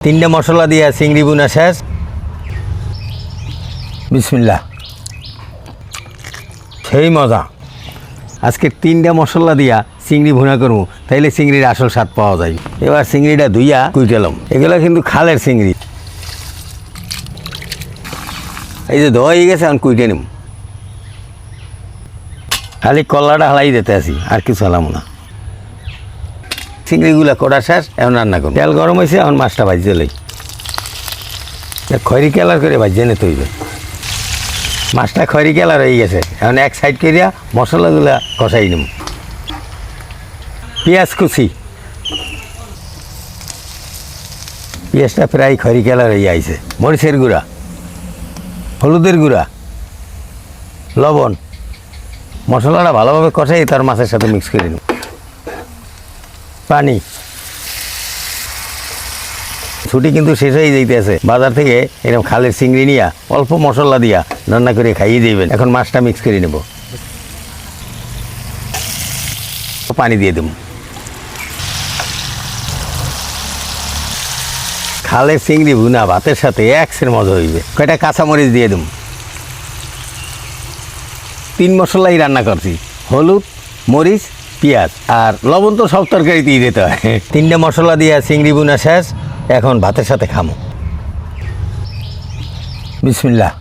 তিনটা মশলা দিয়া চিংড়ি বুনা শেষ। বিসমিল্লাহ, সেই মজা। আজকে তিনটা মশলা দিয়া চিংড়ি ভুনা করবো, তাইলে চিংড়ির আসল স্বাদ পাওয়া যায়। এবার চিংড়িটা ধুইয়া কুইটালাম। এগুলো কিন্তু খালের চিংড়ি। এই যে ধোয়া হয়ে গেছে, এখন কুইটে নিম। খালি কলাটা হালাই দিতে আসি, আর কিছু হালাম না। চিংড়িগুলা কটা শেষ, এখন রান্না করবো। তেল গরম হয়েছে, এখন মাছটা ভাজিয়ে লই। খয়রি কেলার করে ভাজিয়ে নিতে হইবে। মাছটা খয়রি কেলার হয়ে গেছে, এখন এক সাইড করিয়া মশলাগুলা কষাই নিম। পেঁয়াজ কুচি, পেঁয়াজটা প্রায় খয়রি কেলার হয়ে আইছে। মরিচের গুঁড়া, হলুদের গুঁড়া, লবণ, মশলাটা ভালোভাবে কষাই তার মাছের সাথে মিক্স করে নিব। পানি। ছুটি কিন্তু শেষ হয়ে যাইতেছে। বাজার থেকে এরকম খালের চিংড়ি নিয়ে অল্প মশলা দিয়া রান্না করে খাইয়ে দিবেন। এখন মাছটা মিক্স করে নেব। পানি দিয়ে দেব। খালের চিংড়ি ভুনা ভাতের সাথে একসের মজা হইবে। কয়টা কাঁচামরিচ দিয়ে দেব। 3 মশলাই রান্না করছি, হলুদ, মরিচ, পেঁয়াজ আর লবণ তো সব তরকারিতেই দিতে হয়। 3টে মশলা দিয়ে চিংড়ি বুনা শেষ, এখন ভাতের সাথে খামো। বিসমিল্লাহ,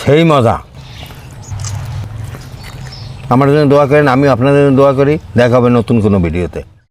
সেই মজা। আমার জন্য দোয়া করেন, আমিও আপনাদের জন্য দোয়া করি। দেখা হবে নতুন কোনো ভিডিওতে।